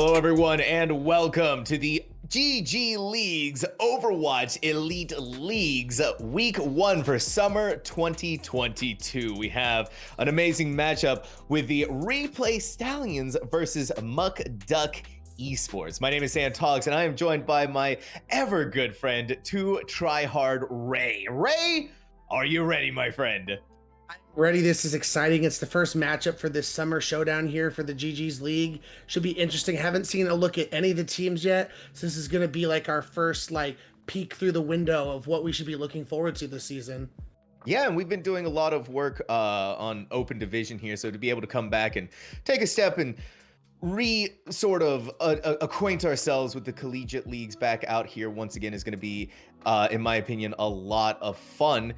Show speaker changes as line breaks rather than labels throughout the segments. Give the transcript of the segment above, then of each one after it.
Hello, everyone, and welcome to the GG Leagues Overwatch Elite Leagues Week 1 for Summer 2022. We have an amazing matchup with the Replay Stallions versus Muk-Duk Esports. My name is Sam Togs, and I am joined by my ever good friend, 2Tryhard Ray. Ray, are you ready, my friend?
Ready. This is exciting. It's the first matchup for this summer showdown here for the GG's League. Should be interesting. Haven't seen a look at any of the teams yet, so this is going to be like our first peek through the window of what we should be looking forward to this season.
Yeah, and we've been doing a lot of work on Open Division here, so to be able to come back and take a step and acquaint ourselves with the collegiate leagues back out here once again is going to be, in my opinion, a lot of fun.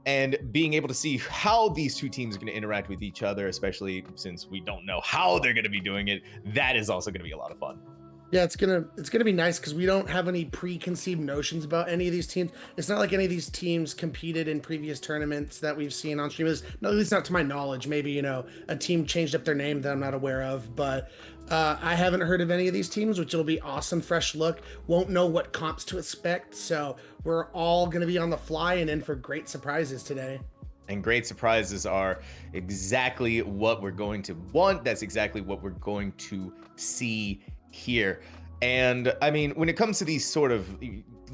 And being able to see how these two teams are going to interact with each other, especially since we don't know how they're going to be doing it, that is also going to be a lot of fun.
Yeah, it's gonna be nice because we don't have any preconceived notions about any of these teams. It's not like any of these teams competed in previous tournaments that we've seen on stream. At least not to my knowledge. Maybe a team changed up their name that I'm not aware of, but I haven't heard of any of these teams, which will be awesome. Fresh look. Won't know what comps to expect, so we're all gonna be on the fly and in for great surprises today.
And great surprises are exactly what we're going to want. That's exactly what we're going to see here. And I mean, when it comes to these sort of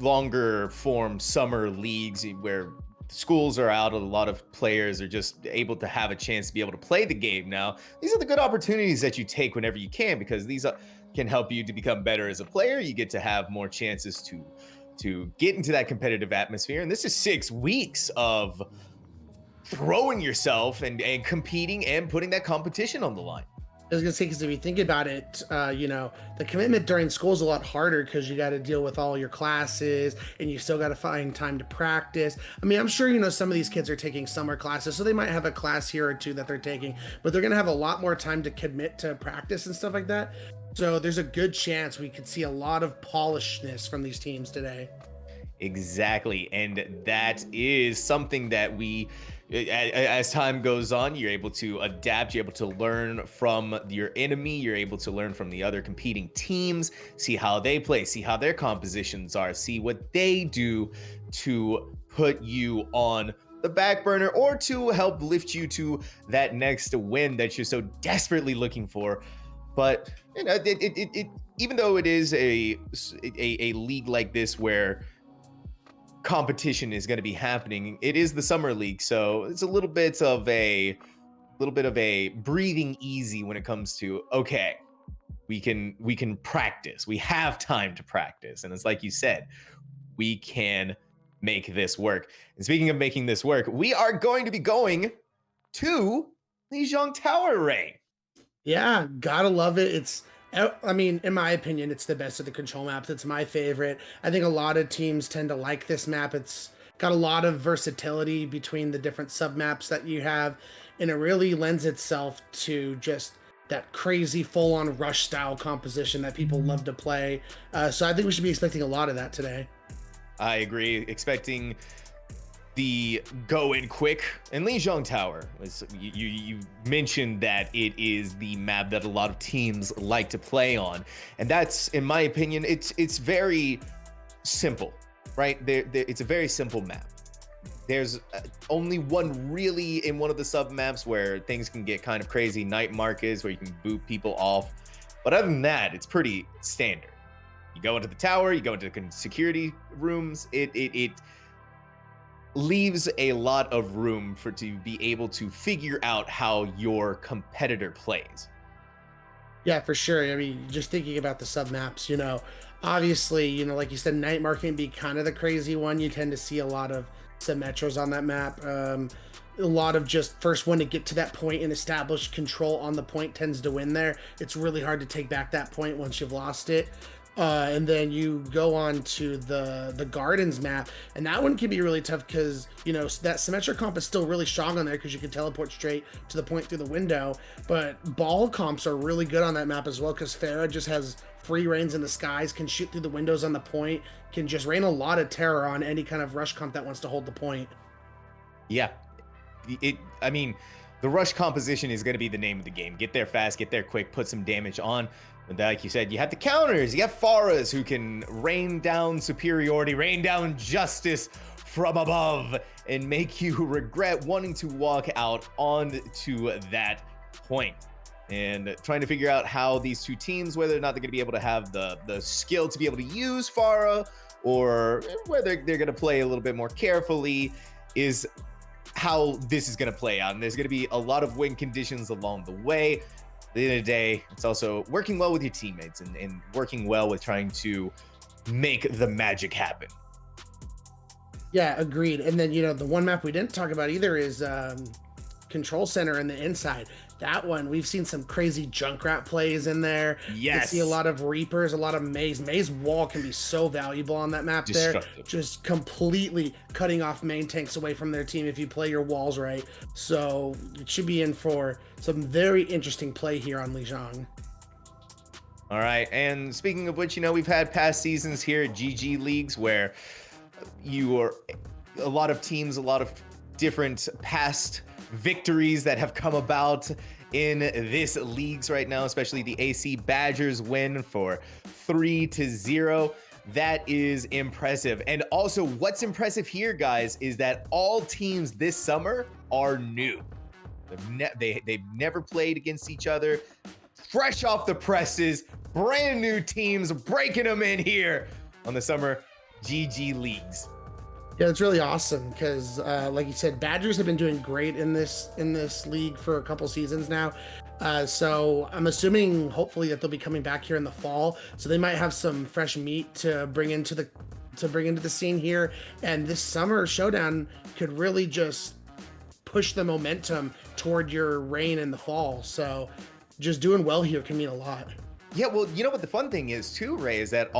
longer form summer leagues where schools are out, a lot of players are just able to have a chance to be able to play the game now, these are the good opportunities that you take whenever you can, because these can help you to become better as a player. You get to have more chances to get into that competitive atmosphere. And this is 6 weeks of throwing yourself and competing and putting that competition on the line.
I was gonna say, because if you think about it, the commitment during school is a lot harder because you got to deal with all your classes and you still got to find time to practice. I mean, I'm sure some of these kids are taking summer classes, so they might have a class here or two that they're taking, but they're gonna have a lot more time to commit to practice and stuff like that. So there's a good chance we could see a lot of polishness from these teams today.
Exactly, and that is something that we, as time goes on, you're able to adapt, you're able to learn from your enemy, you're able to learn from the other competing teams, see how they play, see how their compositions are, see what they do to put you on the back burner or to help lift you to that next win that you're so desperately looking for. But even though it is a league like this where competition is going to be happening, it is the summer league, so it's a little bit of a breathing easy when it comes to, okay, we can practice, we have time to practice, and it's like you said, we can make this work. And speaking of making this work, we are going to be going to Lijiang Tower, Ray.
Yeah, gotta love it. I mean, in my opinion, it's the best of the control maps. It's my favorite. I think a lot of teams tend to like this map. It's got a lot of versatility between the different sub maps that you have, and it really lends itself to just that crazy full-on rush style composition that people love to play. So I think we should be expecting a lot of that today.
I agree. Expecting the go in quick. And Lijiang Tower, you mentioned that it is the map that a lot of teams like to play on, and that's, in my opinion, it's very simple, right? It's a very simple map. There's only one really in one of the sub maps where things can get kind of crazy. Night Markets, where you can boot people off, but other than that, it's pretty standard. You go into the tower, you go into the security rooms. It leaves a lot of room to be able to figure out how your competitor plays.
Yeah, for sure. I mean, just thinking about the sub maps, obviously, like you said, Night Market can be kind of the crazy one. You tend to see a lot of Symmetros on that map. A lot of just first one to get to that point and establish control on the point tends to win there. It's really hard to take back that point once you've lost it. And then you go on to the Gardens map, and that one can be really tough because that symmetric comp is still really strong on there because you can teleport straight to the point through the window. But ball comps are really good on that map as well because Farah just has free reigns in the skies, can shoot through the windows on the point, can just rain a lot of terror on any kind of rush comp that wants to hold the point.
Yeah, I mean, the rush composition is going to be the name of the game. Get there fast, get there quick, put some damage on. And like you said, you have the counters. You have Pharahs who can rain down superiority, rain down justice from above, and make you regret wanting to walk out onto that point. And trying to figure out how these two teams, whether or not they're going to be able to have the skill to be able to use Pharah, or whether they're going to play a little bit more carefully, is how this is going to play out. And there's going to be a lot of win conditions along the way. At the end of the day, it's also working well with your teammates and working well with trying to make the magic happen.
Yeah, agreed. And then, the one map we didn't talk about either is Control Center in the inside. That one, we've seen some crazy Junkrat plays in there.
Yes.
You see a lot of Reapers, a lot of Maze. Maze wall can be so valuable on that map there. Just completely cutting off main tanks away from their team if you play your walls right. So it should be in for some very interesting play here on Lijiang.
All right. And speaking of which, we've had past seasons here at GG Leagues where you are a lot of teams, a lot of different past victories that have come about in this leagues right now, especially the AC Badgers win for 3-0. That is impressive. And also what's impressive here, guys, is that all teams this summer are new. They've never played against each other. Fresh off the presses, brand new teams breaking them in here on the summer GG Leagues.
Yeah, it's really awesome because, like you said, Badgers have been doing great in this league for a couple seasons now. So I'm assuming, hopefully, that they'll be coming back here in the fall. So they might have some fresh meat to bring into the scene here. And this summer showdown could really just push the momentum toward your reign in the fall. So just doing well here can mean a lot.
Yeah, well, you know what the fun thing is too, Ray, is that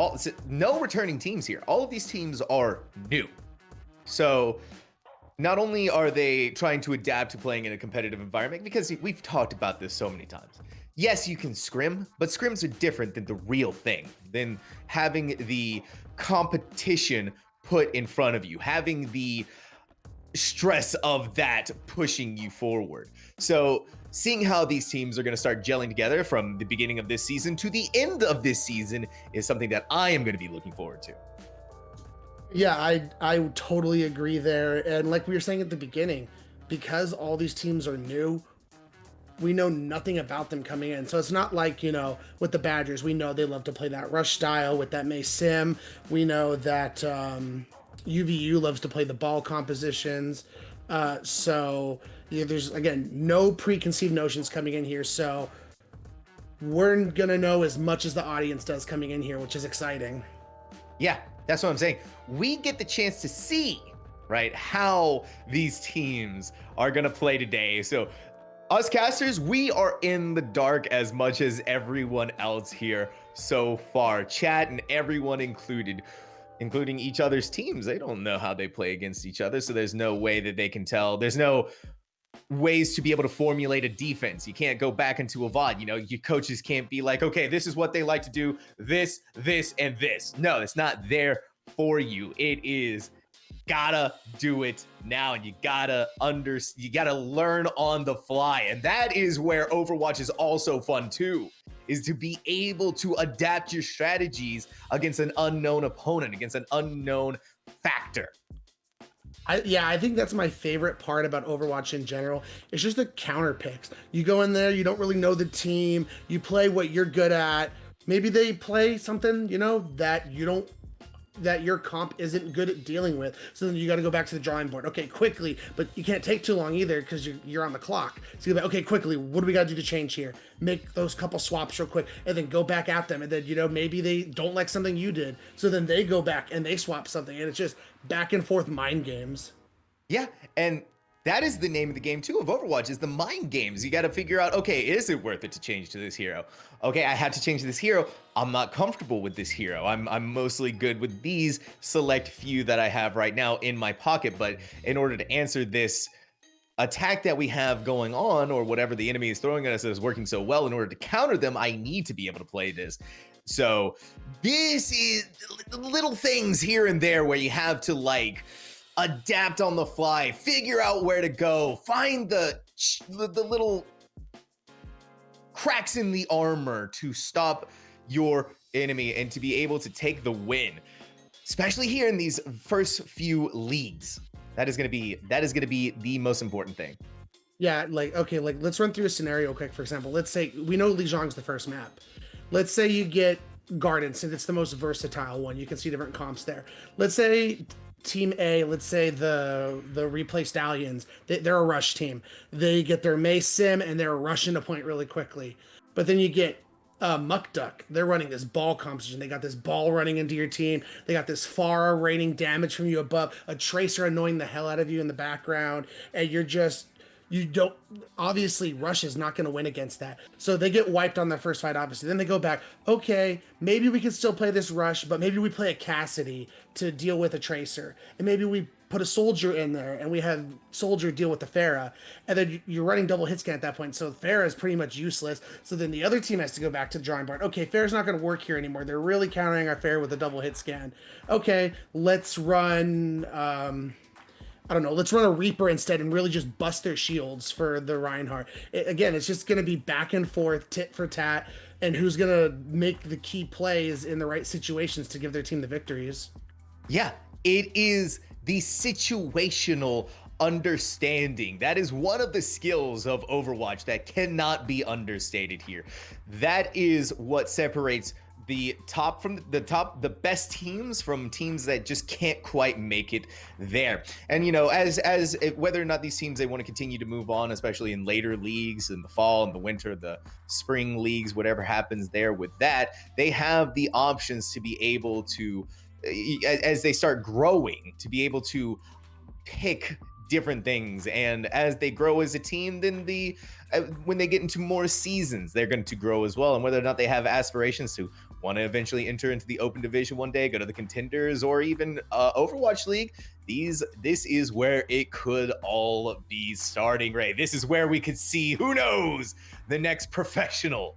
no returning teams here. All of these teams are new. So not only are they trying to adapt to playing in a competitive environment, because we've talked about this so many times. Yes, you can scrim, but scrims are different than the real thing, than having the competition put in front of you, having the stress of that pushing you forward. So seeing how these teams are going to start gelling together from the beginning of this season to the end of this season is something that I am going to be looking forward to.
Yeah, I totally agree there. And like we were saying at the beginning, because all these teams are new, we know nothing about them coming in. So it's not like, with the Badgers, we know they love to play that rush style with that May Sim. We know that UVU loves to play the ball compositions. So there's, again, no preconceived notions coming in here. So we're going to know as much as the audience does coming in here, which is exciting.
Yeah. That's what I'm saying. We get the chance to see, right, how these teams are going to play today. So us casters, we are in the dark as much as everyone else here so far. Chat and everyone including each other's teams. They don't know how they play against each other, so there's no way that they can tell. There's no ways to be able to formulate a defense. You can't go back into a VOD. Your coaches can't be like, okay, this is what they like to do, this, and this. No, it's not there for you. It is gotta do it now, and you gotta learn on the fly. And that is where Overwatch is also fun too, is to be able to adapt your strategies against an unknown opponent, against an unknown factor.
I think that's my favorite part about Overwatch in general. It's just the counter picks. You go in there, you don't really know the team, you play what you're good at. Maybe they play something, that your comp isn't good at dealing with. So then you got to go back to the drawing board. Okay, quickly, but you can't take too long either because you're on the clock. So you're like, okay, quickly, what do we got to do to change here? Make those couple swaps real quick and then go back at them. And then, maybe they don't like something you did. So then they go back and they swap something. And it's just back and forth mind games.
Yeah, and that is the name of the game too of Overwatch, is the mind games. You got to figure out, okay, is it worth it to change to this hero? Okay, I had to change to this hero. I'm not comfortable with this hero. I'm mostly good with these select few that I have right now in my pocket. But in order to answer this attack that we have going on, or whatever the enemy is throwing at us that is working so well, in order to counter them, I need to be able to play this. So this is little things here and there where you have to adapt on the fly, figure out where to go, find the little cracks in the armor to stop your enemy and to be able to take the win, especially here in these first few leagues. That is going to be the most important thing.
Yeah, like okay, like let's run through a scenario quick. For example, let's say we know Lijiang's the first map. Let's say you get Garden, since it's the most versatile one. You can see different comps there. Let's say Team A, let's say the replay Stallions, they're a rush team. They get their Mei Sim and they're rushing to point really quickly. But then you get Muk-Duk. They're running this ball composition. They got this ball running into your team. They got this far raining damage from you above, a tracer annoying the hell out of you in the background, and you don't, obviously Rush is not going to win against that. So they get wiped on their first fight, obviously. Then they go back, okay, maybe we can still play this Rush, but maybe we play a Cassidy to deal with a Tracer. And maybe we put a Soldier in there and we have Soldier deal with the Pharah. And then you're running double hit scan at that point. So Pharah is pretty much useless. So then the other team has to go back to the drawing board. Okay, Pharah's not going to work here anymore. They're really countering our Pharah with a double hit scan. Okay, let's run... I don't know, let's run a Reaper instead and really just bust their shields for the Reinhardt. Again, it's just going to be back and forth, tit for tat, and who's going to make the key plays in the right situations to give their team the victories.
Yeah, it is the situational understanding. That is one of the skills of Overwatch that cannot be understated here. That is what separates the the best teams from teams that just can't quite make it there. And as whether or not these teams, they want to continue to move on, especially in later leagues, in the fall and the winter, the spring leagues, whatever happens there with that, they have the options to be able to, as they start growing, to be able to pick different things. And as they grow as a team, then when they get into more seasons, they're going to grow as well. And whether or not they have aspirations to want to eventually enter into the open division one day, go to the contenders, or even Overwatch League, this is where it could all be starting, Ray. This is where we could see, who knows, the next professional.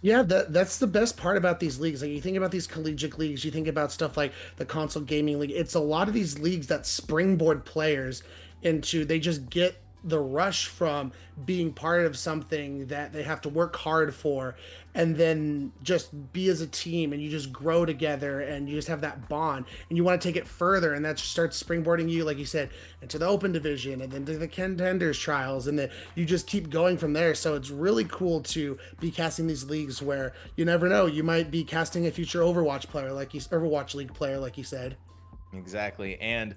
Yeah, that's the best part about these leagues. Like, you think about these collegiate leagues, you think about stuff like the console gaming league. It's a lot of these leagues that springboard players into, they just get the rush from being part of something that they have to work hard for, and then just be as a team, and you just grow together and you just have that bond, and you want to take it further, and that just starts springboarding you, like you said, into the open division and then to the contenders trials, and then you just keep going from there. So it's really cool to be casting these leagues where you never know, you might be casting a future Overwatch League player, like you said.
Exactly. And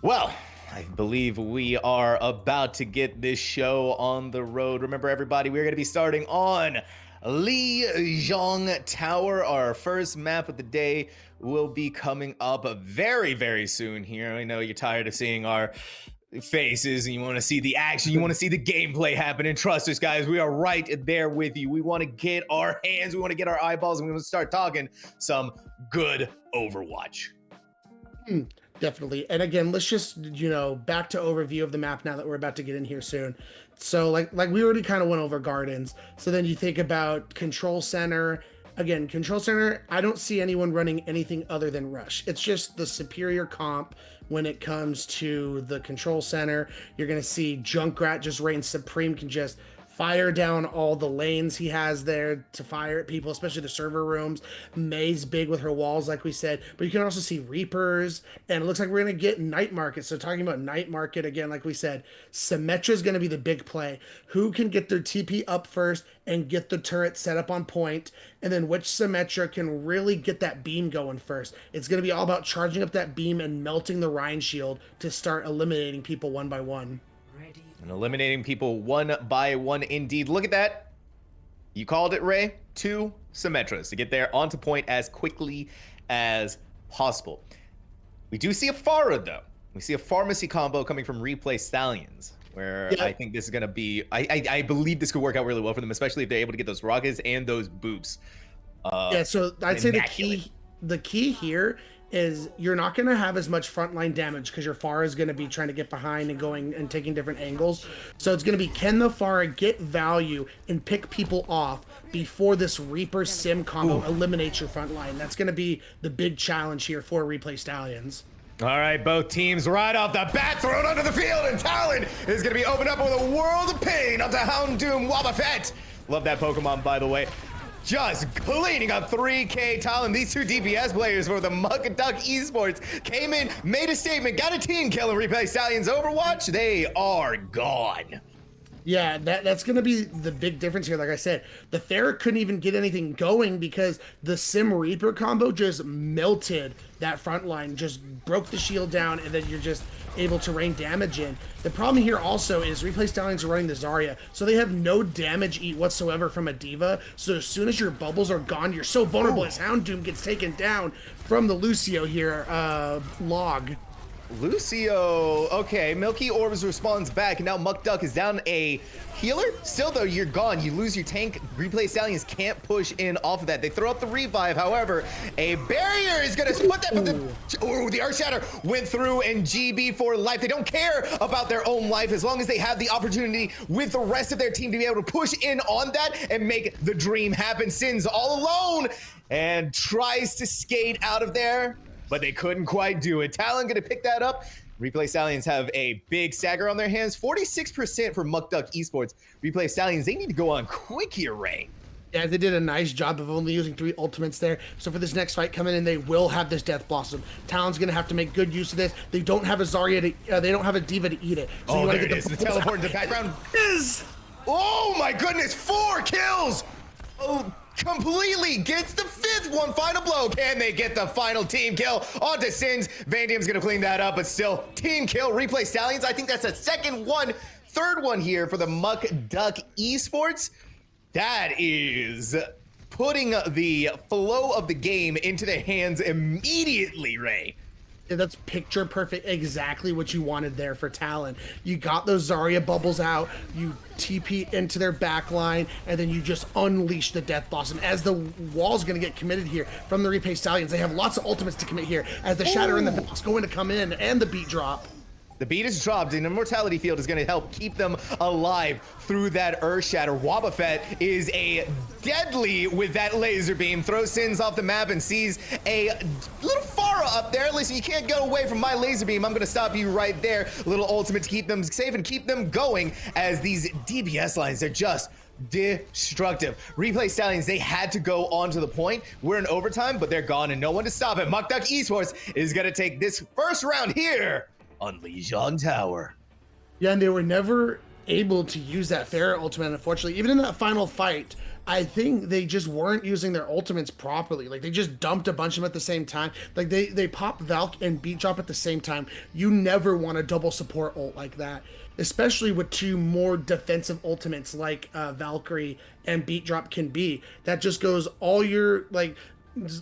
well, I believe we are about to get this show on the road. Remember, everybody, we're going to be starting on Lijiang Tower. Our first map of the day will be coming up very, very soon here. I know you're tired of seeing our faces and you want to see the action, you want to see the gameplay happen, and trust us, guys, we are right there with you. We want to get our hands, we want to get our eyeballs, and we want to start talking some good Overwatch.
Definitely. And again, let's just, back to overview of the map now that we're about to get in here soon. So like we already kind of went over Gardens. So then you think about Control Center. Again, Control Center, I don't see anyone running anything other than Rush. It's just the superior comp when it comes to the Control Center. You're going to see Junkrat just reign supreme, can just fire down all the lanes he has there to fire at people, especially the server rooms. May's big with her walls, like we said, but you can also see Reapers, and it looks like we're going to get Night Market. So talking about Night Market, again, like we said, Symmetra is going to be the big play. Who can get their TP up first and get the turret set up on point, and then which Symmetra can really get that beam going first. It's going to be all about charging up that beam and melting the Rhine shield to start eliminating people one by one.
And eliminating people one by one, indeed. Look at that. You called it, Ray. 2 Symmetras to get there onto point as quickly as possible. We do see a Pharah, though. We see a pharmacy combo coming from Replay Stallions, where I think this is going to be... I believe this could work out really well for them, especially if they're able to get those rockets and those boots.
So I'd say the key here is you're not going to have as much frontline damage because your Pharah is going to be trying to get behind and going and taking different angles. So it's going to be, can the Pharah get value and pick people off before this Reaper Sim combo eliminates your front line? That's going to be the big challenge here for Replay Stallions.
All right, both teams right off the bat thrown onto the field, and Talon is going to be opened up with a world of pain onto Houndoom Wobbuffet. Love that Pokemon, by the way. Just cleaning up 3K Talon. These two DPS players for the Muk-Duk Esports came in, made a statement, got a team kill, and Replay Stallions Overwatch. They are gone.
Yeah, that's going to be the big difference here. Like I said, the Thera couldn't even get anything going because the Sim Reaper combo just melted that front line, just broke the shield down, and then you're just able to rain damage in. The problem here also is Replay Stallions are running the Zarya, so they have no damage eat whatsoever from a Diva. So as soon as your bubbles are gone, you're so vulnerable as Houndoom gets taken down from the Lucio here, log.
Lucio, okay, Milky Orbs responds back, and now Muk-Duk is down a healer. Still though, you're gone. You lose your tank. Replay Stallions can't push in off of that. They throw up the revive. However, a barrier is gonna put that, but the Earth Shatter went through, and GB for life. They don't care about their own life as long as they have the opportunity with the rest of their team to be able to push in on that and make the dream happen. Sin's all alone and tries to skate out of there, but they couldn't quite do it. Talon gonna pick that up. Replay Stallions have a big stagger on their hands. 46% for Muk-Duk Esports. Replay Stallions, they need to go on quick here, Ray.
Yeah, they did a nice job of only using 3 ultimates there. So for this next fight coming in, they will have this Death Blossom. Talon's gonna have to make good use of this. They don't have a Zarya to, they don't have a Diva to eat it. So
oh,
you
there it is. The teleport in the background. Oh my goodness, 4 kills! Oh, completely gets the 5th one. Final blow. Can they get the final team kill onto Sins? Vandium's gonna clean that up, but still team kill. Replay Stallions. I think that's a second one, third one here for the Muk-Duk Esports. That is putting the flow of the game into their hands immediately, Ray.
Yeah, that's picture perfect, exactly what you wanted there for Talon. You got those Zarya bubbles out, you TP into their back line, and then you just unleash the Death Blossom. As the wall's gonna get committed here from the Replay Stallions, they have lots of ultimates to commit here, as the Shatter and the Valk's going to come in, and the beat drop.
The beat is dropped, and Immortality Field is going to help keep them alive through that Earth Shatter. Wobbuffet is a deadly with that laser beam. Throws Sins off the map and sees a little Pharah up there. Listen, you can't go away from my laser beam. I'm going to stop you right there. Little ultimate to keep them safe and keep them going, as these DPS lines, they're just destructive. Replay Stallions, they had to go on to the point. We're in overtime, but they're gone and no one to stop it. Muk-Duk Esports is going to take this first round here on Lijiang Tower.
Yeah, and they were never able to use that Thera ultimate, unfortunately. Even in that final fight, I think they just weren't using their ultimates properly. Like, they just dumped a bunch of them at the same time. Like, they pop Valk and beat drop at the same time. You never want a double support ult like that, especially with 2 more defensive ultimates like Valkyrie and beat drop can be. That just goes all your, like,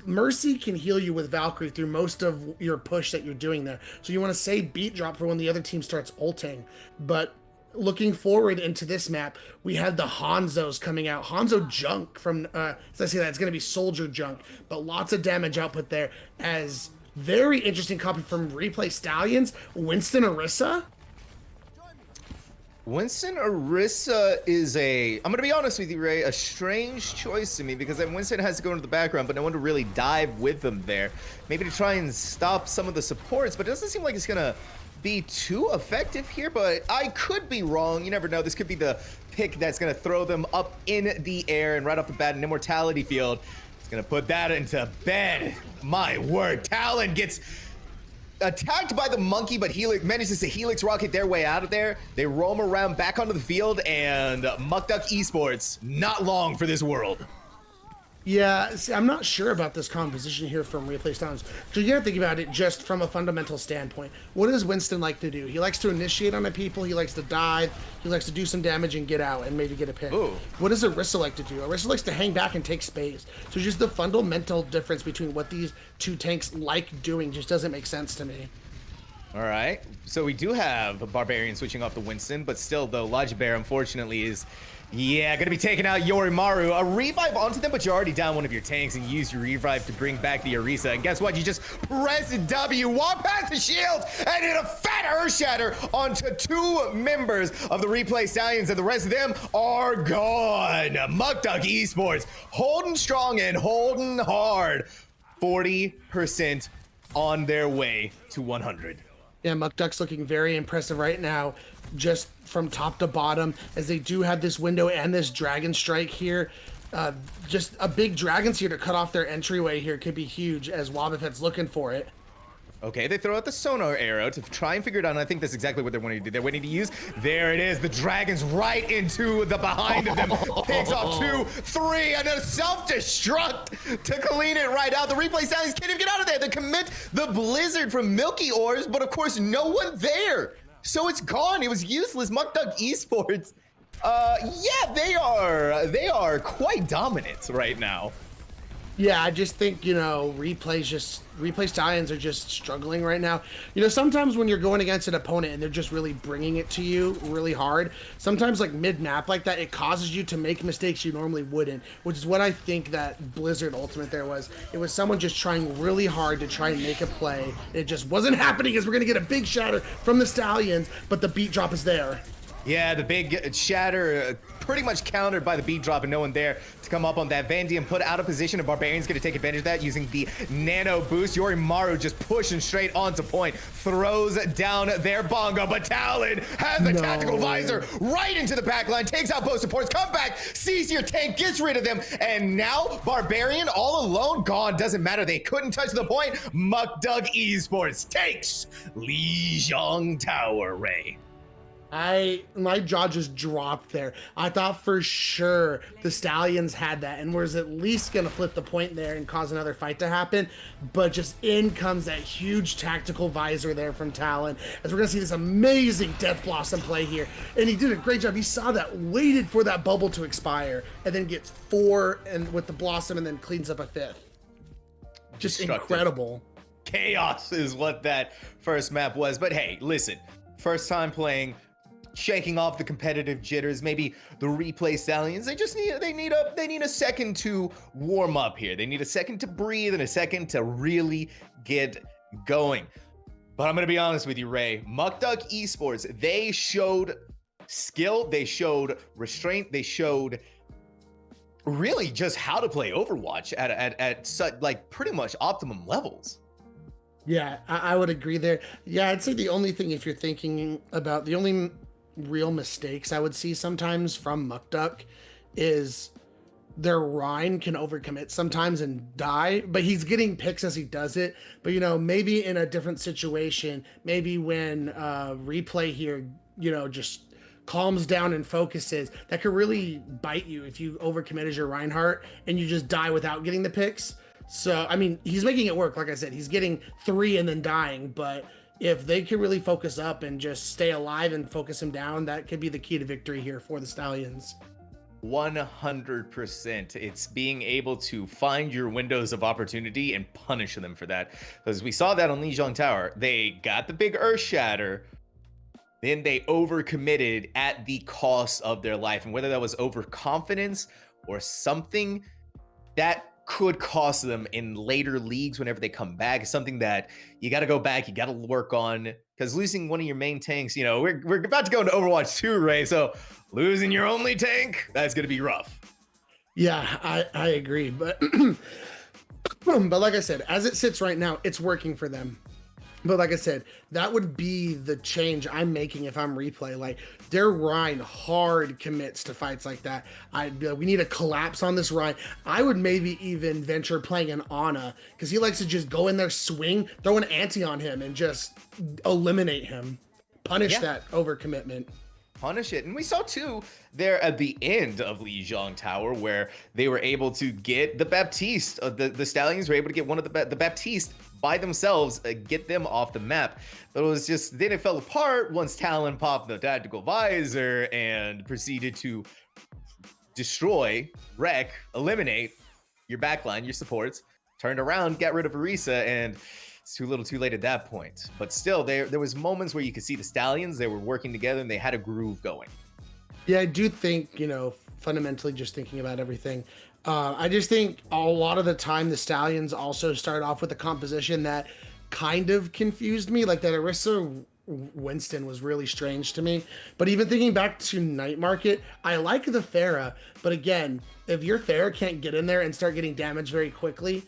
Mercy can heal you with Valkyrie through most of your push that you're doing there. So you want to save beat drop for when the other team starts ulting. But looking forward into this map, we have the Hanzos coming out. Hanzo junk from, as I say that, it's going to be soldier junk, but lots of damage output there. As very interesting copy from Replay Stallions, Winston Orisa.
Winston Orisa is I'm gonna be honest with you, Ray, a strange choice to me, because then Winston has to go into the background, but no one to really dive with them there. Maybe to try and stop some of the supports, but it doesn't seem like it's gonna be too effective here, but I could be wrong. You never know. This could be the pick that's gonna throw them up in the air, and right off the bat, an Immortality Field. It's gonna put that into bed. My word, Talon gets attacked by the monkey, but Helix manages to Helix rocket their way out of there. They roam around back onto the field, and Muk-Duk Esports, not long for this world.
Yeah, see, I'm not sure about this composition here from Replay Stallions. So you gotta think about it just from a fundamental standpoint. What does Winston like to do? He likes to initiate on the people, he likes to dive, he likes to do some damage and get out and maybe get a pick.
Ooh.
What does Orisa like to do? Orisa likes to hang back and take space. So just the fundamental difference between what these 2 tanks like doing just doesn't make sense to me.
All right, so we do have a Barbarian switching off to Winston, but still, though, Logibear, unfortunately, is gonna be taking out Yorimaru. A revive onto them, but you're already down one of your tanks, and you use your revive to bring back the Orisa. And guess what? You just press W, walk past the shield, and hit a fat Earth Shatter onto 2 members of the Replay Stallions, and the rest of them are gone. Muk-Duk Esports holding strong and holding hard. 40% on their way to 100.
Yeah, Muk-Duk's looking very impressive right now, just from top to bottom, as they do have this window and this dragon strike here. Just a big dragon here to cut off their entryway here could be huge, as Wobbuffet's looking for it.
Okay, they throw out the sonar arrow to try and figure it out, and I think that's exactly what they're wanting to do. They're waiting to use. There it is. The dragon's right into the behind of them. Picks off 2, 3, and a self-destruct to clean it right out. The replay Stallions can't even get out of there. They commit the blizzard from Milky Ores, but of course, no one there. So it's gone. It was useless. Muk-Duk Esports. Yeah, they are quite dominant right now.
Yeah, I just think, replay Stallions are just struggling right now. Sometimes when you're going against an opponent and they're just really bringing it to you really hard, sometimes like mid-map like that, it causes you to make mistakes you normally wouldn't, which is what I think that Blizzard ultimate there was. It was someone just trying really hard to try and make a play. It just wasn't happening, as we're going to get a big shatter from the Stallions, but the beat drop is there.
Yeah, the big shatter pretty much countered by the beat drop and no one there to come up on that. Vandium put out of position, and Barbarian's going to take advantage of that using the nano boost. Yorimaru just pushing straight onto point, throws down their bongo, but Talon has the tactical visor right into the back line, takes out both supports, come back, sees your tank, gets rid of them, and now Barbarian all alone, gone. Doesn't matter, they couldn't touch the point. Muk-Duk Esports takes Lijiang Tower, Ray.
My jaw just dropped there. I thought for sure the Stallions had that and was at least gonna flip the point there and cause another fight to happen, but just in comes that huge tactical visor there from Talon, as we're gonna see this amazing Death Blossom play here. And he did a great job. He saw that, waited for that bubble to expire, and then gets 4 and with the Blossom, and then cleans up a 5th. Just incredible.
Chaos is what that first map was. But hey, listen, first time playing, shaking off the competitive jitters. Maybe the replay Stallions, they need a second to warm up here. They need a second to breathe and a second to really get going. But I'm gonna be honest with you, Ray. Muk-Duk Esports, they showed skill, they showed restraint, they showed really just how to play Overwatch at such, like, pretty much optimum levels.
Yeah, I would agree there. Yeah, I'd say the only thing, if you're thinking about the only real mistakes I would see sometimes from Muk-Duk, is their Rhine can overcommit sometimes and die, but he's getting picks as he does it. But maybe in a different situation, maybe when replay here, just calms down and focuses, that could really bite you if you overcommit as your Reinhardt and you just die without getting the picks. So I mean, he's making it work. Like I said, he's getting 3 and then dying, but if they can really focus up and just stay alive and focus him down, that could be the key to victory here for the Stallions.
100%. It's being able to find your windows of opportunity and punish them for that. Because we saw that on Lijiang Tower. They got the big Earth Shatter, then they overcommitted at the cost of their life. And whether that was overconfidence or something, that could cost them in later leagues whenever they come back. It's something that you got to go back, you got to work on, because losing one of your main tanks, we're about to go into Overwatch 2, Ray, so losing your only tank, that's going to be rough.
Yeah, I agree, but but like I said, as it sits right now, it's working for them. But like I said, that would be the change I'm making if I'm replay. Like, their Rhine hard commits to fights like that. I'd be like, we need a collapse on this Rhine. I would maybe even venture playing an Ana, because he likes to just go in there, swing, throw an anti on him, and just eliminate him. Punish that overcommitment.
Punish it. And we saw too there at the end of Lijiang Tower where they were able to get the Baptiste. The Stallions were able to get one of the Baptiste by themselves, get them off the map. But it was just, then it fell apart once Talon popped the tactical visor and proceeded to destroy, wreck, eliminate your backline, your supports, turned around, got rid of Orisa, and it's too little too late at that point. But still, there was moments where you could see the Stallions, they were working together and they had a groove going.
Yeah, I do think, fundamentally just thinking about everything, I just think a lot of the time the Stallions also start off with a composition that kind of confused me. Like that Orisa Winston was really strange to me. But even thinking back to Night Market, I like the Pharah. But again, if your Pharah can't get in there and start getting damaged very quickly,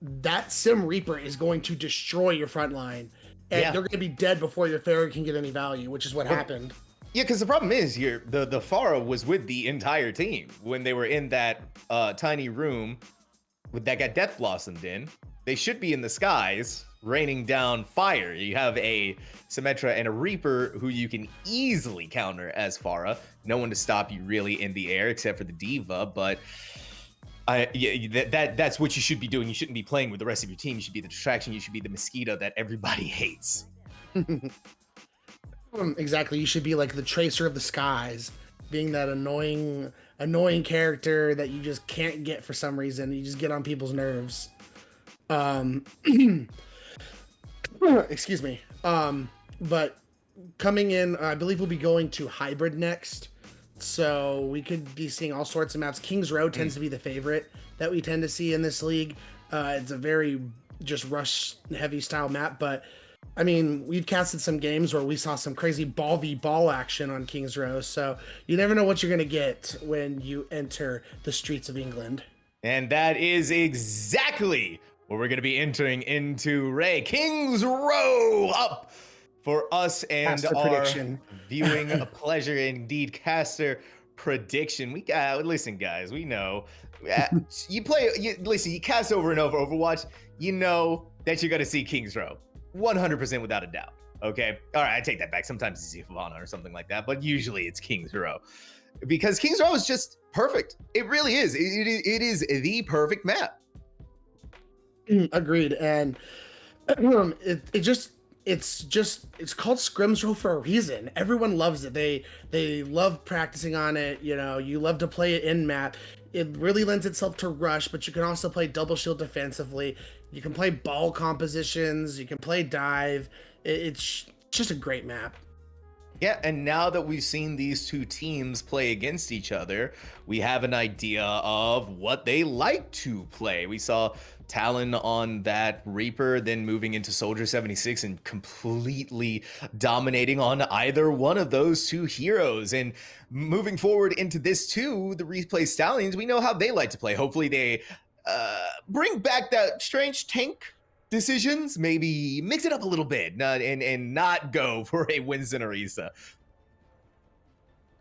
that Sim Reaper is going to destroy your front line, and
Yeah.
they're going to be dead before your Pharaoh can get any value, which is what
Well,
happened.
yeah, because the problem is here the Pharah was with the entire team when they were in that tiny room that got Death Blossomed in. They should be in the skies raining down fire. You have a Symmetra and a Reaper who you can easily counter as Pharah. No one to stop you really in the air except for the Diva, but that's what you should be doing. You shouldn't be playing with the rest of your team. You should be the distraction. You should be the mosquito that everybody hates.
Exactly. You should be like the Tracer of the skies, being that annoying character that you just can't get for some reason. You just get on people's nerves. Um, excuse me. But coming in, I believe we'll be going to hybrid next. So we could be seeing all sorts of maps. King's Row tends to be the favorite that we tend to see in this league. It's a very just rush heavy style map, but I mean, we've casted some games where we saw some crazy ball v ball action on King's Row, so you never know what you're going to get when you enter the streets of England.
And that is exactly what we're going to be entering into, Ray. King's Row up for us and
Caster
our
prediction.
viewing a pleasure indeed. Caster prediction. We got, listen, guys, we know. Listen, you cast over and over Overwatch, you know that you're going to see King's Row. 100% without a doubt. Okay. All right. I take that back. Sometimes it's Ivana or something like that, but usually it's King's Row because King's Row is just perfect. It really is. It is the perfect map.
Agreed. And it's called Scrims Row for a reason. Everyone loves it. They love practicing on it. You know, you love to play it in map. It really lends itself to rush, but you can also play double shield defensively. You can play ball compositions. You can play dive. It's just a great map.
Yeah, and now that we've seen these two teams play against each other, we have an idea of what they like to play. We saw Talon on that Reaper, then moving into Soldier 76 and completely dominating on either one of those two heroes. And moving forward into this too, the replay Stallions, we know how they like to play. Hopefully they bring back that strange tank decisions, maybe mix it up a little bit, and not go for a Winston Orisa.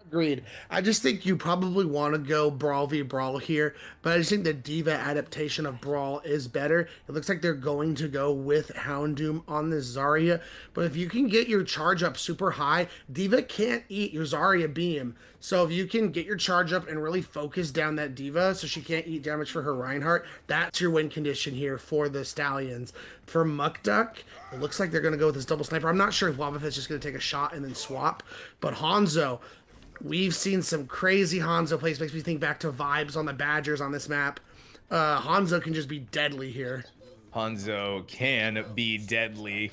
Agreed. I just think you probably want to go Brawl v Brawl here, but I just think the Diva adaptation of Brawl is better. It looks like they're going to go with Houndoom on the Zarya, but if you can get your charge up super high, Diva can't eat your Zarya beam. So if you can get your charge up and really focus down that Diva so she can't eat damage for her Reinhardt, that's your win condition here for the Stallions. For Muk-Duk, it looks like they're going to go with this double sniper. I'm not sure if Wobbuffet's just going to take a shot and then swap, but Hanzo, we've seen some crazy Hanzo plays. Makes me think back to vibes on the Badgers on this map. Hanzo can just be deadly here.
Hanzo can be deadly.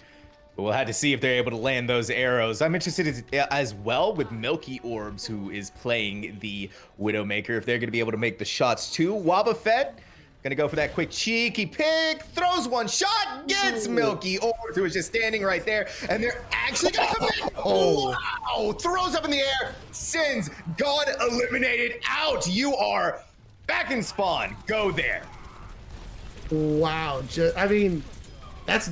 But we'll have to see if they're able to land those arrows. I'm interested as well with Milky Orbs, who is playing the Widowmaker, if they're going to be able to make the shots too. Wobbuffet gonna go for that quick cheeky pick, throws one shot, gets Milky Orbs, who is just standing right there, and they're actually gonna come in. Wow! Throws up in the air, sends God eliminated out. You are back in spawn. Go there.
Wow, I mean, that's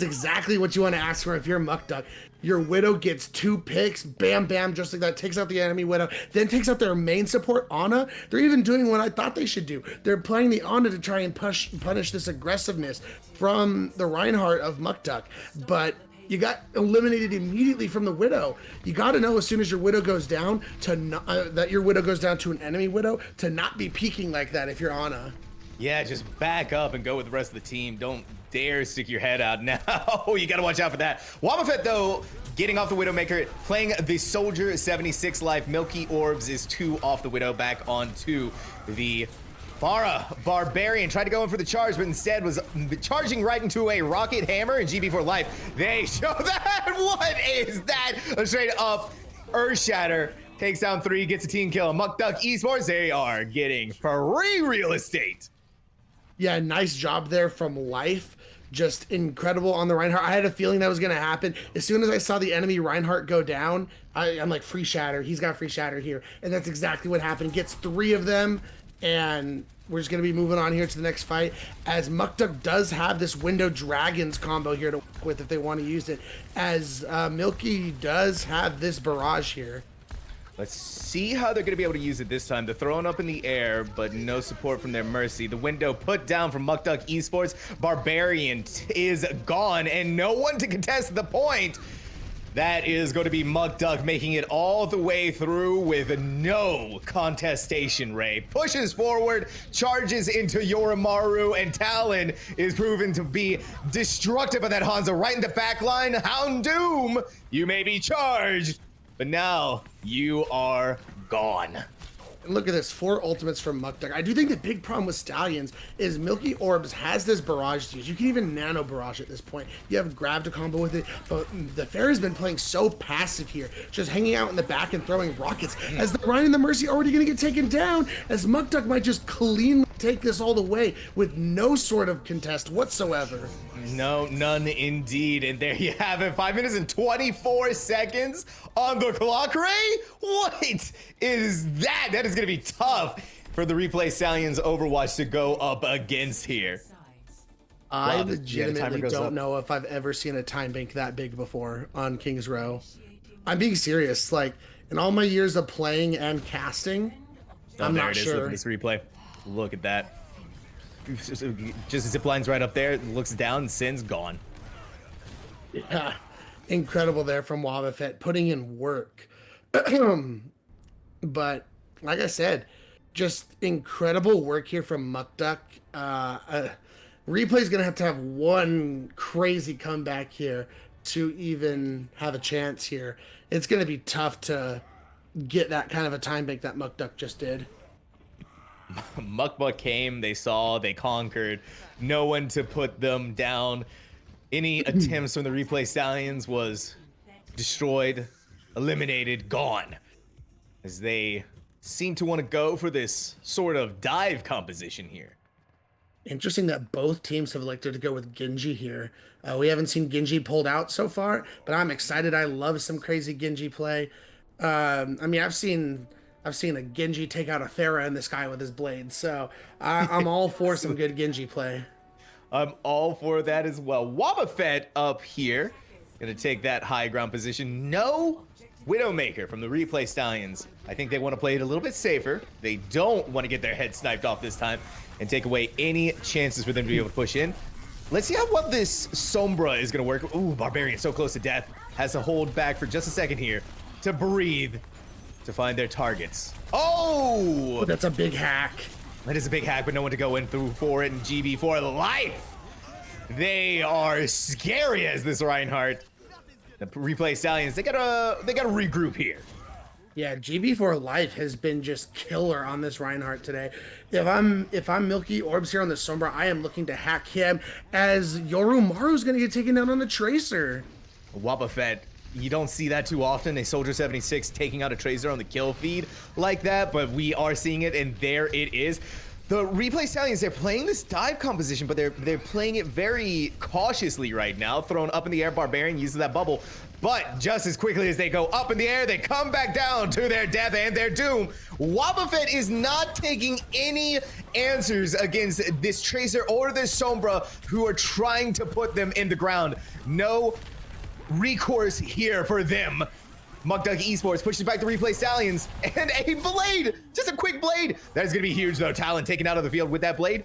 exactly what you want to ask for if you're Muk-Duk. Your Widow gets 2 picks, bam, bam, just like that, takes out the enemy Widow, then takes out their main support, Ana. They're even doing what I thought they should do. They're playing the Ana to try and punish this aggressiveness from the Reinhardt of Muk-Duk, but you got eliminated immediately from the Widow. You got to know as soon as your Widow goes down to that your Widow goes down to an enemy Widow to not be peeking like that if you're Ana.
Yeah, just back up and go with the rest of the team. Don't dare stick your head out now. You got to watch out for that. Wobbuffet, though, getting off the Widowmaker, playing the Soldier 76 life. Milky Orbs is 2 off the Widow, back onto the Pharah. Barbarian tried to go in for the charge, but instead was charging right into a rocket hammer and GB4 life. They show that. What is that? A straight up Earthshatter. Takes down 3, gets a team kill. Muk-Duk Esports, they are getting free real estate.
Yeah, nice job there from Life. Just incredible on the Reinhardt. I had a feeling that was going to happen. As soon as I saw the enemy Reinhardt go down, I'm like, free shatter. He's got free shatter here. And that's exactly what happened. Gets 3 of them. And we're just going to be moving on here to the next fight, as Muk-Duk does have this Window Dragons combo here to work with if they want to use it, as Milky does have this barrage here.
Let's see how they're going to be able to use it this time. They're throwing up in the air, but no support from their Mercy. The window put down from Muk-Duk Esports. Barbarian is gone, and no one to contest the point. That is going to be Muk-Duk making it all the way through with no contestation, Ray. Pushes forward, charges into Yoromaru, and Talon is proven to be destructive of that Hanzo right in the back line. Houndoom, you may be charged, but now you are gone.
And look at this, 4 ultimates from Muk-Duk. I do think the big problem with Stallions is Milky Orbs has this barrage to use. You can even nano barrage at this point. You have Grav to combo with it, but the Fair has been playing so passive here, just hanging out in the back and throwing rockets. As the Ryan and the Mercy already gonna get taken down, as Muk-Duk might just cleanly take this all the way with no sort of contest whatsoever.
No, none indeed. And there you have it. 5 minutes and 24 seconds on the clock, Ray. What is that? That is going to be tough for the Replay Stallions Overwatch to go up against here.
I
Wow,
legitimately don't
up.
know if I've ever seen a time bank that big before on King's Row. I'm being serious. Like, in all my years of playing and casting, I'm
there
not
it is. Look
sure.
at this replay. Look at that. Just zip lines right up there. Looks down. Sin's gone.
Yeah, incredible there from Wabafet, putting in work. But like I said, just incredible work here from Muk-Duk. Replay's gonna have to have one crazy comeback here to even have a chance here. It's gonna be tough to get that kind of a time bank that Muk-Duk just did.
Muk-Duk came, they saw, they conquered. No one to put them down. Any attempts from the Replay Stallions was destroyed, eliminated, gone. As they seem to want to go for this sort of dive composition here.
Interesting that both teams have elected to go with Genji here. We haven't seen Genji pulled out so far, but I'm excited. I love some crazy Genji play. I mean, I've seen a Genji take out a Thera in the sky with his blade, so I'm all for some good Genji play.
I'm all for that as well. Wabafet up here, gonna take that high ground position. No Widowmaker from the Replay Stallions. I think they want to play it a little bit safer. They don't want to get their head sniped off this time and take away any chances for them to be able to push in. Let's see how well this Sombra is gonna work. Ooh, Barbarian so close to death. Has to hold back for just a second here to breathe, to find their targets. Oh!
That's a big hack.
That is a big hack, but no one to go in through for it, and GB for life. They are scary as this Reinhardt. The Replay Stallions, they gotta regroup here.
Yeah, GB for life has been just killer on this Reinhardt today. If I'm Milky Orbs here on the Sombra, I am looking to hack him, as Yoromaru's gonna get taken down on the Tracer.
Wabafet, you don't see that too often, a Soldier 76 taking out a Tracer on the kill feed like that, but we are seeing it, and there it is. The Replay Stallions, they're playing this dive composition, but they're playing it very cautiously right now. Thrown up in the air, Barbarian uses that bubble, but just as quickly as they go up in the air, they come back down to their death and their doom. Wabafet is not taking any answers against this Tracer or this Sombra, who are trying to put them in the ground. No recourse here for them. Muk-Duk Esports pushes back the Replay Stallions, and a blade, just a quick blade. That is gonna be huge though. Talon taken out of the field with that blade.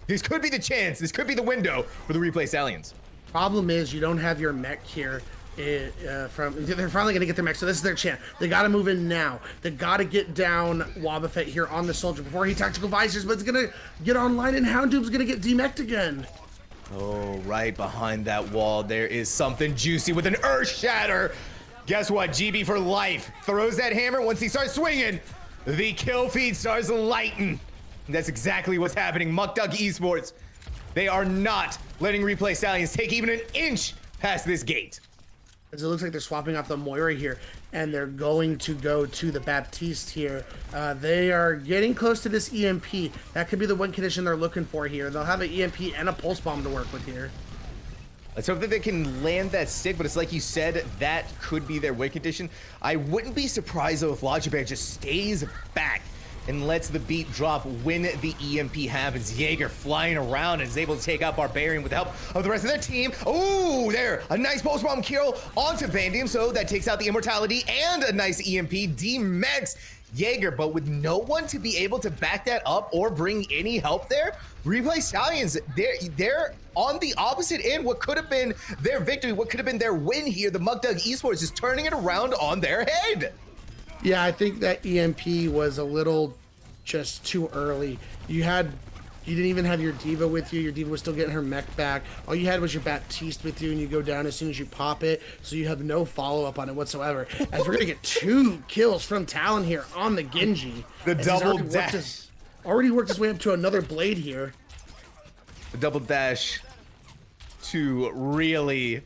This could be the chance, this could be the window for the Replay Stallions.
Problem is, you don't have your mech here. They're finally gonna get their mech, so this is their chance. They gotta move in now. They gotta get down Wabafet here on the Soldier before he tactical visors, but it's gonna get online, and Houndoom's gonna get demeched again.
Oh, right behind that wall, there is something juicy with an Earth Shatter. Guess what? GB for life throws that hammer. Once he starts swinging, the kill feed starts lighting. That's exactly what's happening. Muk-Duk Esports, they are not letting Replay Stallions take even an inch past this gate.
As it looks like they're swapping off the Moira here, and they're going to go to the Baptiste here. They are getting close to this EMP. That could be the one condition they're looking for here. They'll have an EMP and a pulse bomb to work with here.
Let's hope that they can land that stick, but it's like you said, that could be their win condition. I wouldn't be surprised though if Logic Bear just stays back and lets the beat drop when the EMP happens. Jaeger flying around and is able to take out Barbarian with the help of the rest of their team. Oh, there, a nice post-bomb kill onto Vandium, so that takes out the immortality and a nice EMP. D-Mex Jaeger, but with no one to be able to back that up or bring any help there, Replay Stallions, they're on the opposite end. What could have been their victory, what could have been their win here, the Muk-Duk Esports is turning it around on their head.
Yeah, I think that EMP was a little just too early. You didn't even have your D.Va with you. Your D.Va was still getting her mech back. All you had was your Baptiste with you, and you go down as soon as you pop it, so you have no follow-up on it whatsoever. As we're going to get 2 kills from Talon here on the Genji.
The double dash.
Already worked his way up to another blade here.
The double dash to really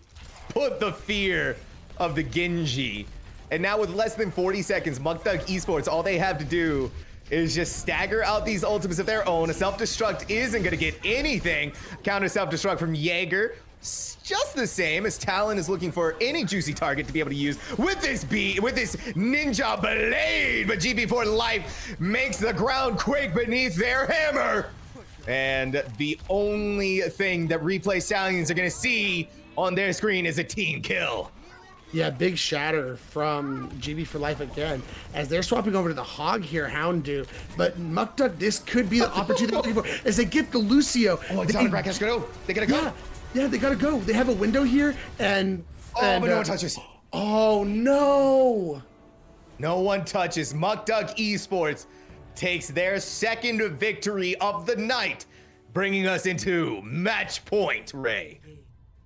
put the fear of the Genji. And now with less than 40 seconds, Muk-Duk Esports, all they have to do is just stagger out these ultimates of their own. A self-destruct isn't gonna get anything. Counter self-destruct from Jaeger. Just the same as Talon is looking for any juicy target to be able to use with this ninja blade. But GB4 Life makes the ground quake beneath their hammer. And the only thing that Replay Stallions are gonna see on their screen is a team kill.
Yeah, big shatter from GB for Life again, as they're swapping over to the Hog here, Houndoom. But Muk-Duk, this could be the opportunity they're looking for, as they get the Lucio.
Oh, exotic rack has to go. They gotta go.
Yeah, they gotta go. They have a window here, and
but no one touches.
Oh no!
No one touches. Muk-Duk Esports takes their second victory of the night, bringing us into match point, Ray.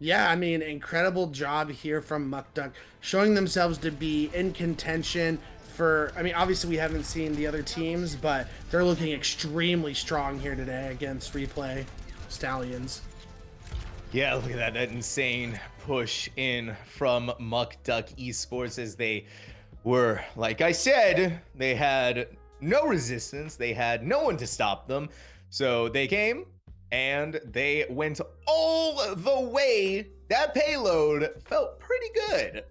Yeah, I mean, incredible job here from Muk-Duk, showing themselves to be in contention for, I mean, obviously we haven't seen the other teams, but they're looking extremely strong here today against Replay Stallions.
Yeah, look at that insane push in from Muk-Duk Esports, as they were, like I said, they had no resistance, they had no one to stop them, so they came and they went all the way. That payload felt pretty good.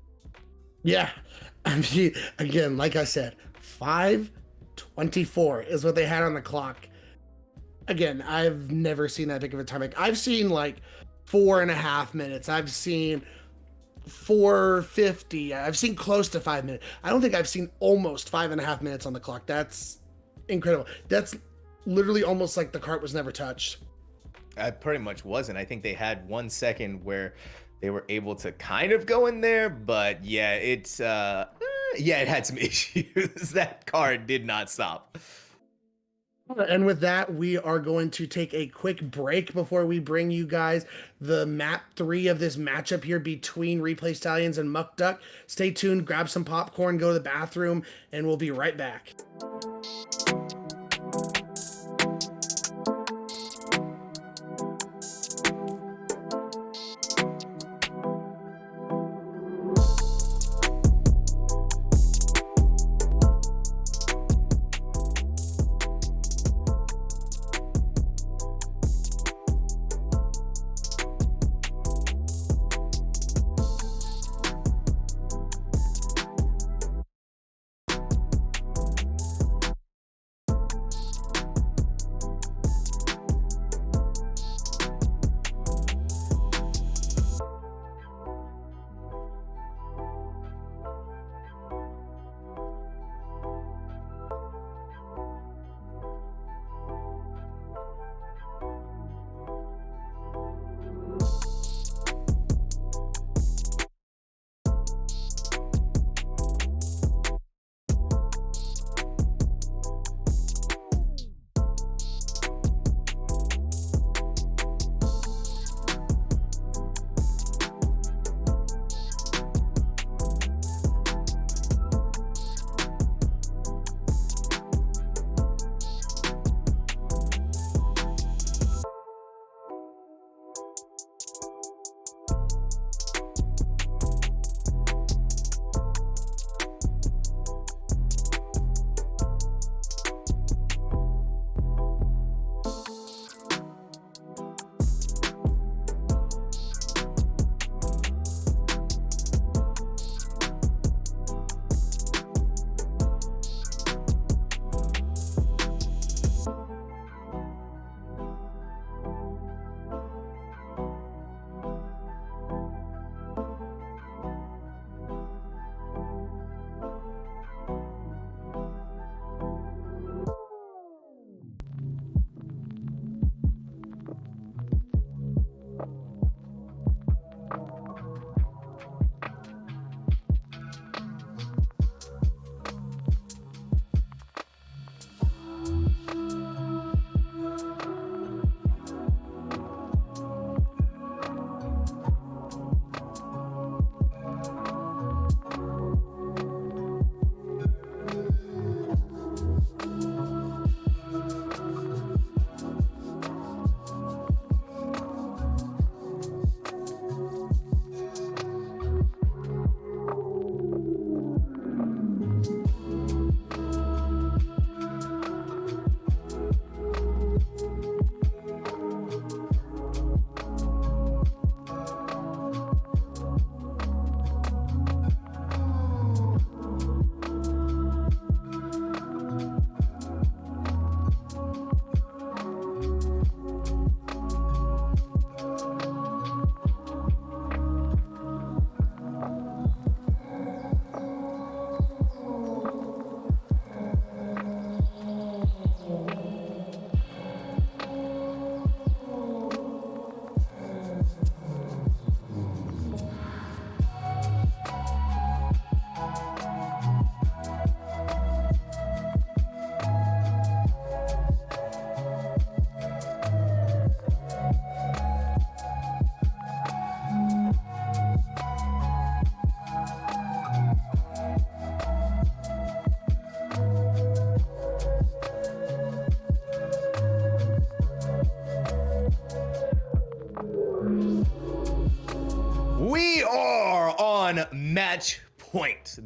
Yeah, I mean, again, like I said, 5:24 is what they had on the clock. Again, I've never seen that big of a time. Like, I've seen like 4.5 minutes. I've seen 4:50. I've seen close to 5 minutes. I don't think I've seen almost 5.5 minutes on the clock. That's incredible. That's literally almost like the cart was never touched.
I pretty much wasn't. I think they had 1 second where they were able to kind of go in there, but yeah, it had some issues. That card did not stop.
And with that, we are going to take a quick break before we bring you guys the map 3 of this matchup here between Replay Stallions and Muk-Duk. Stay tuned, grab some popcorn, go to the bathroom, and we'll be right back.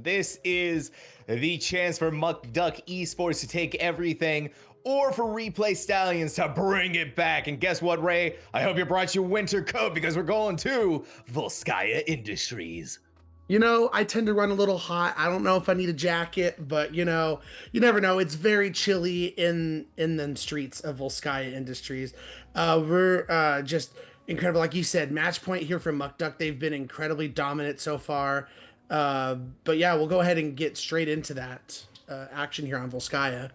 This is the chance for Muk-Duk Esports to take everything, or for Replay Stallions to bring it back. And guess what, Ray? I hope you brought your winter coat because we're going to Volskaya Industries.
You know, I tend to run a little hot. I don't know if I need a jacket, but you know, you never know. It's very chilly in the streets of Volskaya Industries. We're just incredible. Like you said, match point here from Muk-Duk. They've been incredibly dominant so far. But yeah, we'll go ahead and get straight into that action here on Volskaya.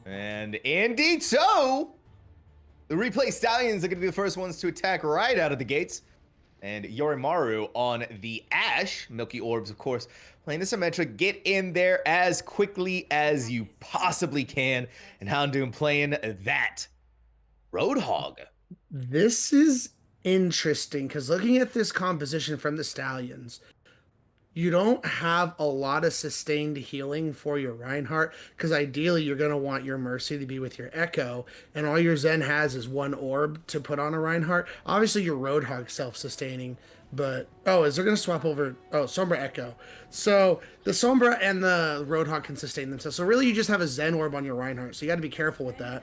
And indeed so, the Replay Stallions are going to be the first ones to attack right out of the gates. And Yorimaru on the Ashe. Milky Orbs, of course, playing the Symmetra. Get in there as quickly as you possibly can. And Houndoom playing that Roadhog.
This is interesting because looking at this composition from the Stallions, you don't have a lot of sustained healing for your Reinhardt because ideally you're going to want your Mercy to be with your Echo, and all your Zen has is one orb to put on a Reinhardt. Obviously your Roadhog's self-sustaining, but is they're going to swap over Sombra Echo. So the Sombra and the Roadhog can sustain themselves. So really you just have a Zen orb on your Reinhardt, so you got to be careful with that.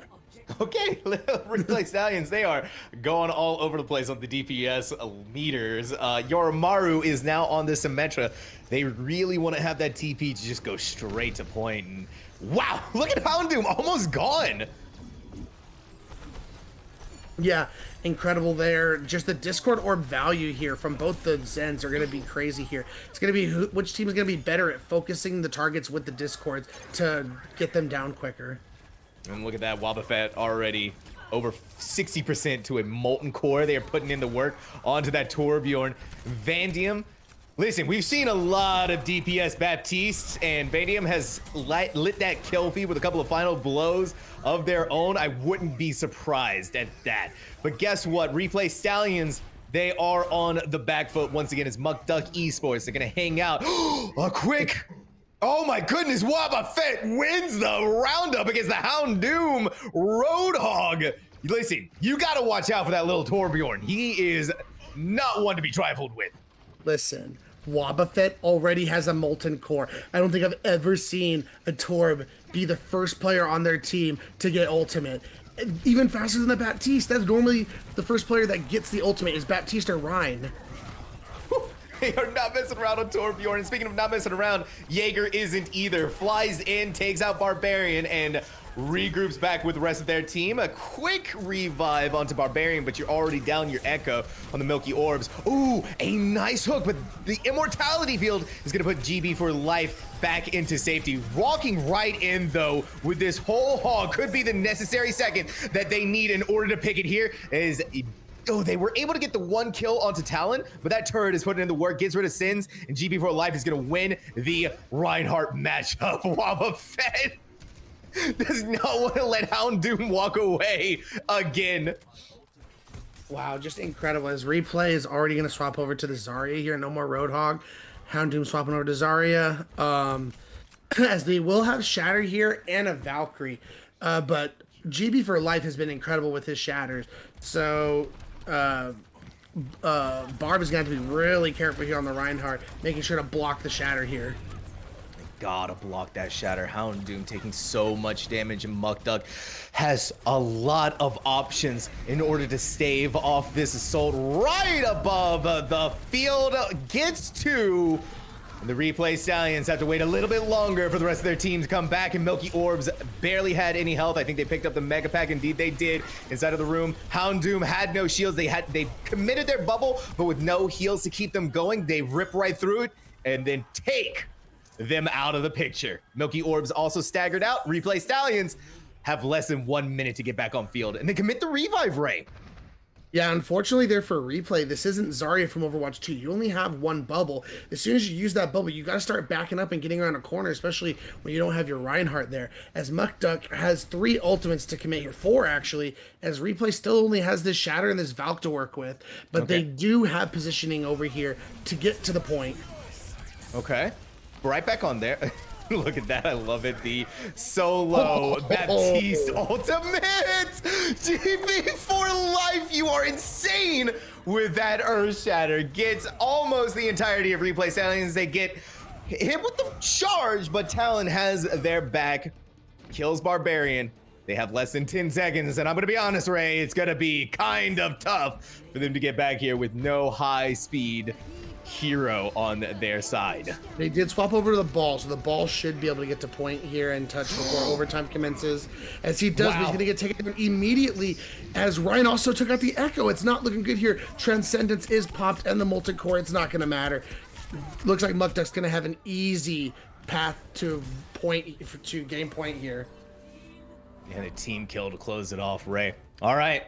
Okay, Replay Stallions, they are going all over the place on the DPS meters. Yorimaru is now on the Symmetra. They really want to have that TP to just go straight to point. And wow, look at Houndoom, almost gone.
Yeah, incredible there. Just the Discord orb value here from both the Zens are going to be crazy here. It's going to be which team is going to be better at focusing the targets with the Discords to get them down quicker.
And look at that, Wobbuffet already over 60% to a Molten Core. They are putting in the work onto that Torbjorn. Vandium, listen, we've seen a lot of DPS Baptistes, and Vandium has lit that kill feed with a couple of final blows of their own. I wouldn't be surprised at that. But guess what? Replay Stallions, they are on the back foot once again as Muk-Duk Esports. They're going to hang out. A quick... Oh my goodness, Wobbuffet wins the roundup against the Houndoom Roadhog. Listen, you gotta watch out for that little Torbjorn. He is not one to be trifled with.
Listen, Wobbuffet already has a Molten Core. I don't think I've ever seen a Torb be the first player on their team to get ultimate. Even faster than the Baptiste. That's normally the first player that gets the ultimate is Baptiste or Rein.
They are not messing around on Torbjorn. And speaking of not messing around, Jaeger isn't either. Flies in, takes out Barbarian, and regroups back with the rest of their team. A quick revive onto Barbarian, but you're already down your Echo on the Milky Orbs. Ooh, a nice hook, but the Immortality Field is going to put GB for life back into safety. Walking right in, though, with this whole hog could be the necessary second that they need in order to pick it here. Oh, they were able to get the one kill onto Talon, but that turret is putting in the work, gets rid of Sins, and GB for Life is going to win the Reinhardt matchup. Wobbuffet does not want to let Houndoom walk away again.
Wow, just incredible. As Replay is already going to swap over to the Zarya here. No more Roadhog. Houndoom swapping over to Zarya. As they will have Shatter here and a Valkyrie. But GB for Life has been incredible with his Shatters. So... Barb is going to have to be really careful here on the Reinhardt, making sure to block the Shatter here.
Gotta block that Shatter. Houndoom taking so much damage, and Muk-Duk has a lot of options in order to stave off this assault. Right above the field gets to... And the Replay Stallions have to wait a little bit longer for the rest of their team to come back, and Milky Orbs barely had any health. I think they picked up the Mega Pack. Indeed, they did inside of the room. Houndoom had no shields. They committed their bubble, but with no heals to keep them going, they rip right through it and then take them out of the picture. Milky Orbs also staggered out. Replay Stallions have less than 1 minute to get back on field, and they commit the revive, Ray.
Yeah, unfortunately there for Replay, this isn't Zarya from Overwatch 2. You only have one bubble. As soon as you use that bubble, you got to start backing up and getting around a corner, especially when you don't have your Reinhardt there. As Muk-Duk has 3 ultimates to commit here, 4 actually, as Replay still only has this Shatter and this Valk to work with. But okay, they do have positioning over here to get to the point.
Okay, right back on there. Look at that, I love it. The solo Baptiste ultimate! GB for life, you are insane with that Earth Shatter. Gets almost the entirety of Replay Stallions. They get hit with the charge, but Talon has their back, kills Barbarian. They have less than 10 seconds, and I'm gonna be honest, Ray, it's gonna be kind of tough for them to get back here with no high-speed hero on their side.
They did swap over to the ball, so the ball should be able to get to point here and touch before overtime commences. As he does, but he's going to get taken down immediately as Ryan also took out the Echo. It's not looking good here. Transcendence is popped and the Molten Core. It's not going to matter. Looks like Muk-Duk's going to have an easy path to game point here.
And a team kill to close it off, Ray. All right.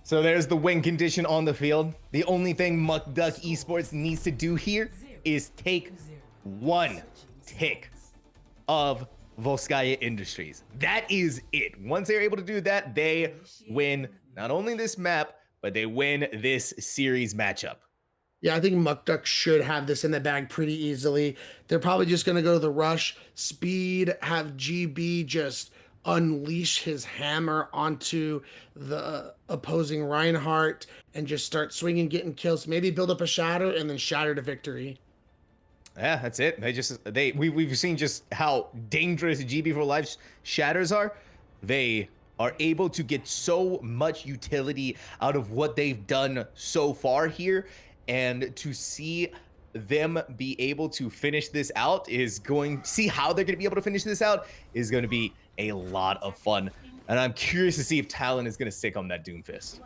So there's the win condition on the field. The only thing Muk-Duk Esports needs to do here is take one tick of Volskaya Industries. That is it. Once they're able to do that, they win not only this map, but they win this series matchup.
Yeah, I think Muk-Duk should have this in the bag pretty easily. They're probably just going to go to the rush, speed, have GB just unleash his hammer onto the opposing Reinhardt and just start swinging, getting kills. Maybe build up a shatter and then shatter to victory.
Yeah, that's it. We've seen just how dangerous GB for Life shatters are. They are able to get so much utility out of what they've done so far here, and to see them be able to finish this out is see how they're going to be able to finish this out is going to be a lot of fun. And I'm curious to see if Talon is going to stick on that Doomfist.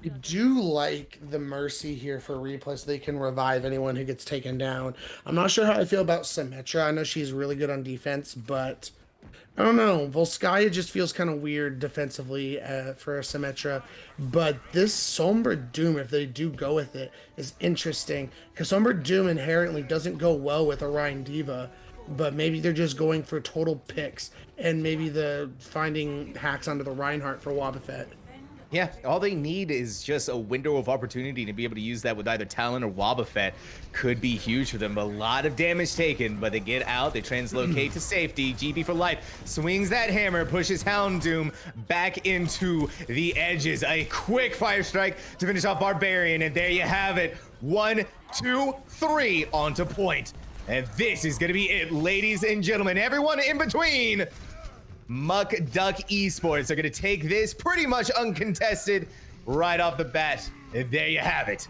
I do like the Mercy here for replay so they can revive anyone who gets taken down. I'm not sure how I feel about Symmetra. I know she's really good on defense, but I don't know. Volskaya just feels kind of weird defensively for Symmetra. But this Sombra Doom, if they do go with it, is interesting. Because Sombra Doom inherently doesn't go well with Orion Diva. But maybe they're just going for total picks. And maybe the finding hacks onto the Reinhardt for Wobbuffet.
Yeah, all they need is just a window of opportunity to be able to use that with either Talon or Wobbuffet. Could be huge for them. A lot of damage taken, but they get out, they translocate to safety. GB for Life swings that hammer, pushes Houndoom back into the edges. A quick fire strike to finish off Barbarian, and there you have it. 1, 2, 3 onto point. And this is gonna be it, ladies and gentlemen. Everyone in between. Muk-Duk Esports are going to take this pretty much uncontested right off the bat. And there you have it.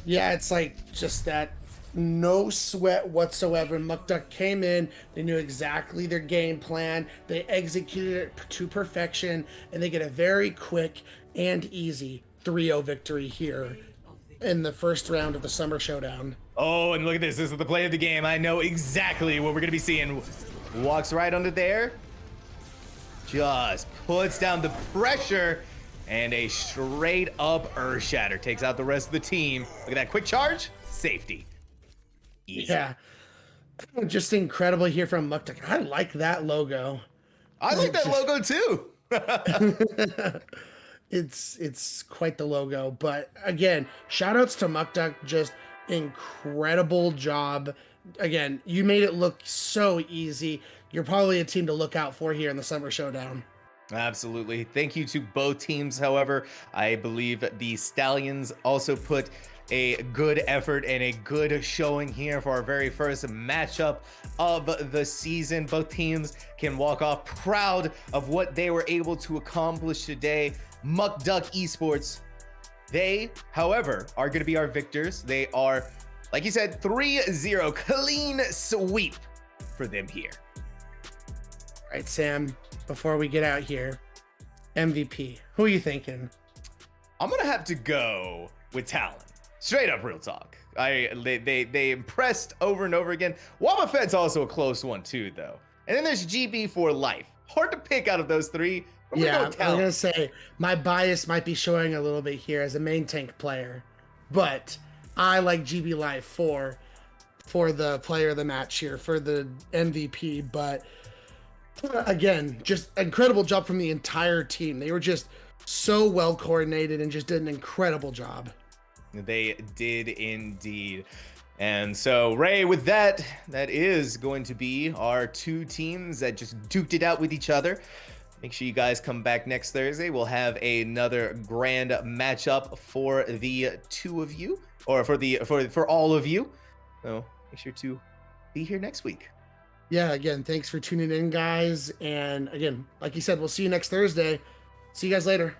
Yeah, it's like just that no sweat whatsoever. Muk-Duk came in, they knew exactly their game plan, they executed it to perfection, and they get a very quick and easy 3-0 victory here in the first round of the Summer Showdown.
Oh, and look at this. This is the play of the game. I know exactly what we're going to be seeing. Walks right under there. Just puts down the pressure, and a straight up Earth Shatter takes out the rest of the team. Look at that quick charge, safety. Easy.
Yeah, just incredible here from Muk-Duk. I like that logo.
I like that logo too.
It's quite the logo, but again, shout outs to Muk-Duk. Just incredible job. Again, you made it look so easy. You're probably a team to look out for here in the Summer Showdown.
Absolutely. Thank you to both teams. However, I believe the Stallions also put a good effort and a good showing here for our very first matchup of the season. Both teams can walk off proud of what they were able to accomplish today. Muk-Duk Esports, they, however, are going to be our victors. They are, like you said, 3-0, clean sweep for them here.
All right, Sam, before we get out here, MVP, who are you thinking?
I'm going to have to go with Talon. Straight up real talk. They impressed over and over again. Wobbuffet's also a close one too, though. And then there's GB for Life. Hard to pick out of those three.
Yeah, I was gonna say my bias might be showing a little bit here as a main tank player, but I like GB Life for the player of the match here, for the MVP. But again, just incredible job from the entire team. They were just so well coordinated and just did an incredible job.
They did indeed. And so, Ray, with that is going to be our two teams that just duked it out with each other. Make sure you guys come back next Thursday. We'll have another grand matchup for the two of you, or for all of you. So make sure to be here next week.
Yeah, again, thanks for tuning in, guys. And again, like you said, we'll see you next Thursday. See you guys later.